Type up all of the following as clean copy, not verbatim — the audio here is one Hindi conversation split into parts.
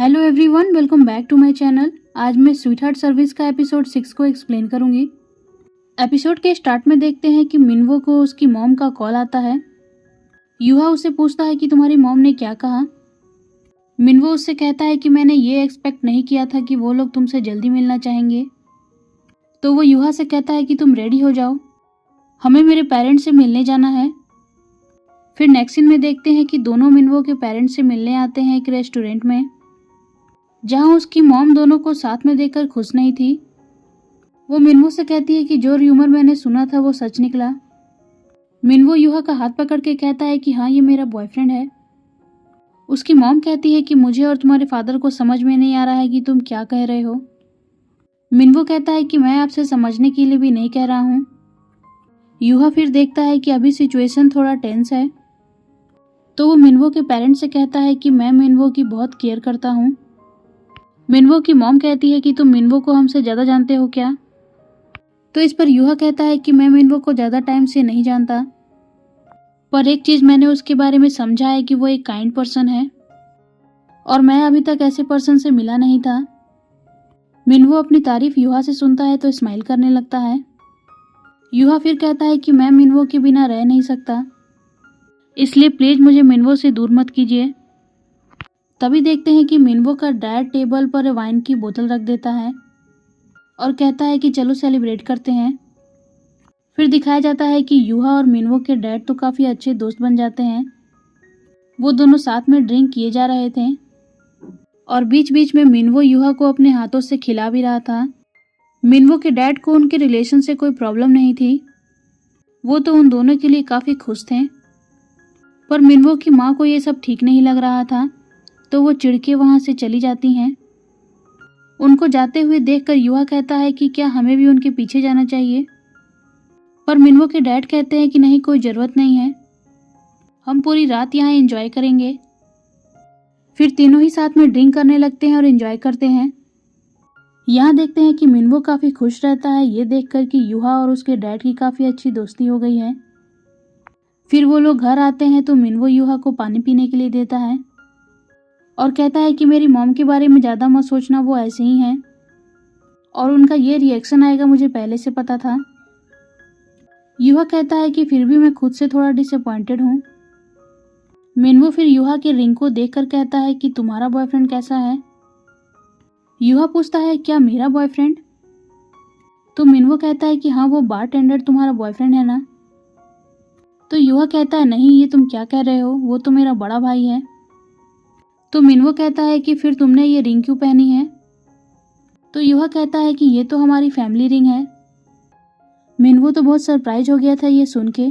Hello everyone, welcome back to my channel. आज मैं स्वीट हार्ट सर्विस का एपिसोड 6 को एक्सप्लेन करूंगी। एपिसोड के स्टार्ट में देखते हैं कि मिनवो को उसकी मॉम का कॉल आता है। युहा उससे पूछता है कि तुम्हारी मॉम ने क्या कहा। मिनवो उससे कहता है कि मैंने ये एक्सपेक्ट नहीं किया था कि वो लोग तुमसे जल्दी मिलना चाहेंगे। तो वो युहा से कहता है कि तुम रेडी हो जाओ, हमें मेरे पेरेंट्स से मिलने जाना है। फिर नेक्स्ट सीन में देखते हैं कि दोनों मिनवो के पेरेंट्स से मिलने आते हैं एक रेस्टोरेंट में, जहां उसकी मॉम दोनों को साथ में देखकर खुश नहीं थी। वो मिनवो से कहती है कि जो र्यूमर मैंने सुना था वो सच निकला। मिनवो युहा का हाथ पकड़ के कहता है कि हाँ, ये मेरा बॉयफ्रेंड है। उसकी मॉम कहती है कि मुझे और तुम्हारे फादर को समझ में नहीं आ रहा है कि तुम क्या कह रहे हो। मिनवो कहता है कि मैं आपसे समझने के लिए भी नहीं कह रहा हूँ। युहा फिर देखता है कि अभी सिचुएशन थोड़ा टेंस है, तो वो मिनवो के पेरेंट्स से कहता है कि मैं मिनवो की बहुत केयर करता हूँ। मिनवो की मॉम कहती है कि तुम मिनवो को हमसे ज़्यादा जानते हो क्या। तो इस पर युहा कहता है कि मैं मिनवो को ज़्यादा टाइम से नहीं जानता, पर एक चीज़ मैंने उसके बारे में समझा है कि वो एक काइंड पर्सन है, और मैं अभी तक ऐसे पर्सन से मिला नहीं था। मिनवो अपनी तारीफ युहा से सुनता है तो स्माइल करने लगता है। युहा फिर कहता है कि मैं मिनवो के बिना रह नहीं सकता, इसलिए प्लीज़ मुझे मिनवो से दूर मत कीजिए। तभी देखते हैं कि मिनवो का डैड टेबल पर वाइन की बोतल रख देता है और कहता है कि चलो सेलिब्रेट करते हैं। फिर दिखाया जाता है कि युहा और मिनवो के डैड तो काफ़ी अच्छे दोस्त बन जाते हैं। वो दोनों साथ में ड्रिंक किए जा रहे थे और बीच बीच में मिनवो युहा को अपने हाथों से खिला भी रहा था। मिनवो के डैड को उनके रिलेशन से कोई प्रॉब्लम नहीं थी, वो तो उन दोनों के लिए काफ़ी खुश थे। पर मिनवो की माँ को ये सब ठीक नहीं लग रहा था, तो वो चिढ़ के वहाँ से चली जाती हैं। उनको जाते हुए देखकर युहा कहता है कि क्या हमें भी उनके पीछे जाना चाहिए, पर मिनवो के डैड कहते हैं कि नहीं, कोई ज़रूरत नहीं है, हम पूरी रात यहाँ एंजॉय करेंगे। फिर तीनों ही साथ में ड्रिंक करने लगते हैं और एंजॉय करते हैं। यहाँ देखते हैं कि मिनवो काफ़ी खुश रहता है ये देखकर कि युहा और उसके डैड की काफ़ी अच्छी दोस्ती हो गई है। फिर वो लोग घर आते हैं तो मिनवो युहा को पानी पीने के लिए देता है और कहता है कि मेरी मॉम के बारे में ज़्यादा मत सोचना, वो ऐसे ही हैं और उनका ये रिएक्शन आएगा मुझे पहले से पता था। युहा कहता है कि फिर भी मैं खुद से थोड़ा डिसअपॉइंटेड हूँ। मिनवो फिर युहा के रिंग को देखकर कहता है कि तुम्हारा बॉयफ्रेंड कैसा है। युहा पूछता है क्या मेरा बॉयफ्रेंड, तो मिनवो कहता है कि हाँ, वो बारटेंडर तुम्हारा बॉयफ्रेंड है ना। तो युहा कहता है नहीं, ये तुम क्या कह रहे हो, वो तो मेरा बड़ा भाई है। तो मिनवो कहता है कि फिर तुमने ये रिंग क्यों पहनी है। तो युहा कहता है कि ये तो हमारी फैमिली रिंग है। मिनवो तो बहुत सरप्राइज हो गया था ये सुन के,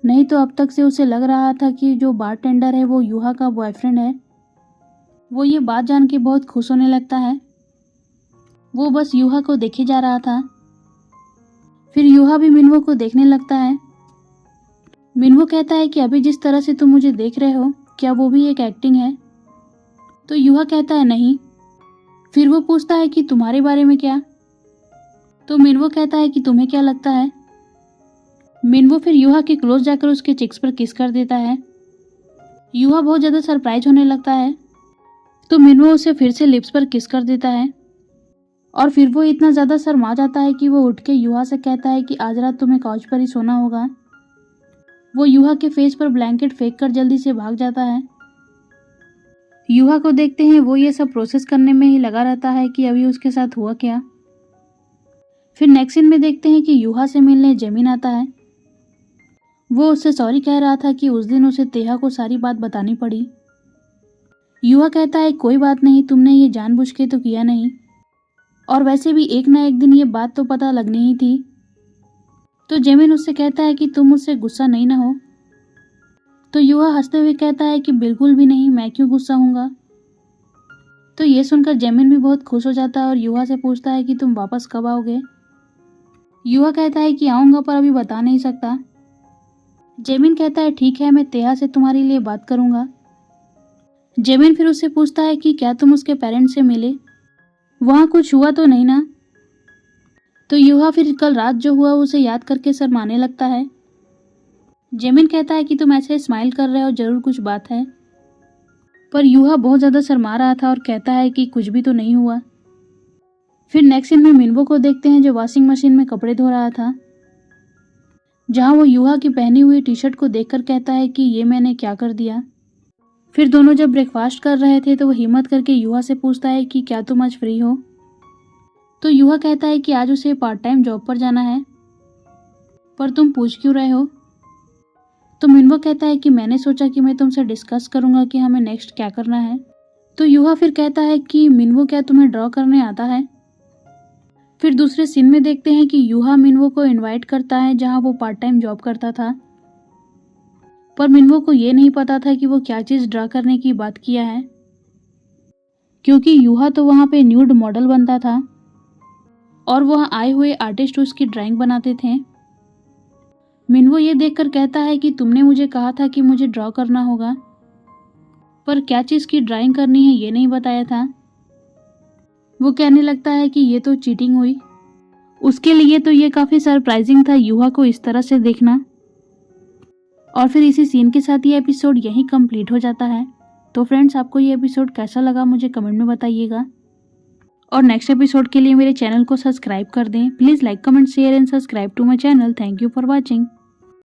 नहीं तो अब तक से उसे लग रहा था कि जो बारटेंडर है वो युहा का बॉयफ्रेंड है। वो ये बात जान के बहुत खुश होने लगता है। वो बस युहा को देखे जा रहा था। फिर युहा भी मिनवो को देखने लगता है। मिनवो कहता है कि अभी जिस तरह से तुम मुझे देख रहे हो, क्या वो भी एक एक्टिंग है। तो युहा कहता है नहीं। फिर वो पूछता है कि तुम्हारे बारे में क्या। तो मिनवो कहता है कि तुम्हें क्या लगता है। मिनवो फिर युहा के क्लोज जाकर उसके चिक्स पर किस कर देता है। युहा बहुत ज़्यादा सरप्राइज होने लगता है, तो मिनवो उसे फिर से लिप्स पर किस कर देता है और फिर वो इतना ज़्यादा शर्मा जाता है कि वो उठ के युहा से कहता है कि आज रात तुम्हें काउच पर ही सोना होगा। वो युहा के फेस पर ब्लैंकेट फेंक कर जल्दी से भाग जाता है। युहा को देखते हैं वो ये सब प्रोसेस करने में ही लगा रहता है कि अभी उसके साथ हुआ क्या। फिर नेक्स्ट सीन में देखते हैं कि युहा से मिलने जेमिन आता है। वो उससे सॉरी कह रहा था कि उस दिन उसे तेहा को सारी बात बतानी पड़ी। युहा कहता है कोई बात नहीं, तुमने ये जानबूझ के तो किया नहीं, और वैसे भी एक ना एक दिन ये बात तो पता लगनी ही थी। तो जेमिन उससे कहता है कि तुम मुझसे गुस्सा नहीं ना हो। तो युहा हंसते हुए कहता है कि बिल्कुल भी नहीं, मैं क्यों गुस्सा हूँगा। तो ये सुनकर जेमिन भी बहुत खुश हो जाता है और युहा से पूछता है कि तुम वापस कब आओगे। युहा कहता है कि आऊँगा, पर अभी बता नहीं सकता। जेमिन कहता है ठीक है, मैं तेहा से तुम्हारे लिए बात करूँगा। जेमिन फिर उससे पूछता है कि क्या तुम उसके पेरेंट्स से मिले, वहाँ कुछ हुआ तो नहीं ना। तो युहा फिर कल रात जो हुआ उसे याद करके शर्माने लगता है। जेमिन कहता है कि तुम ऐसे स्माइल कर रहे हो, जरूर कुछ बात है। पर यूहा बहुत ज़्यादा शर्मा रहा था और कहता है कि कुछ भी तो नहीं हुआ। फिर नेक्स्ट सीन में मिनवो को देखते हैं जो वॉशिंग मशीन में कपड़े धो रहा था, जहां वो यूहा की पहनी हुई टी शर्ट को देखकर कहता है कि ये मैंने क्या कर दिया। फिर दोनों जब ब्रेकफास्ट कर रहे थे तो वो हिम्मत करके यूहा से पूछता है कि क्या तुम आज फ्री हो। तो यूहा कहता है कि आज उसे पार्ट टाइम जॉब पर जाना है, पर तुम पूछ क्यों रहे हो। तो मिनवो कहता है कि मैंने सोचा कि मैं तुमसे डिस्कस करूंगा कि हमें नेक्स्ट क्या करना है। तो यूहा फिर कहता है कि मिनवो क्या तुम्हें ड्रॉ करने आता है। फिर दूसरे सीन में देखते हैं कि यूहा मिनवो को इनवाइट करता है जहां वो पार्ट टाइम जॉब करता था, पर मिनवो को ये नहीं पता था कि वो क्या चीज़ ड्रा करने की बात किया है, क्योंकि यूहा तो वहाँ पे न्यूड मॉडल बनता था और वहाँ आए हुए आर्टिस्ट उसकी ड्राइंग बनाते थे। मिनवो ये देखकर कहता है कि तुमने मुझे कहा था कि मुझे ड्रॉ करना होगा, पर क्या चीज़ की ड्राइंग करनी है ये नहीं बताया था। वो कहने लगता है कि ये तो चीटिंग हुई। उसके लिए तो ये काफ़ी सरप्राइजिंग था यूहा को इस तरह से देखना। और फिर इसी सीन के साथ ये एपिसोड यहीं कंप्लीट हो जाता है। तो फ्रेंड्स, आपको ये एपिसोड कैसा लगा मुझे कमेंट में बताइएगा, और नेक्स्ट एपिसोड के लिए मेरे चैनल को सब्सक्राइब कर दें। Please like, comment, share and subscribe to my channel. Thank you for watching.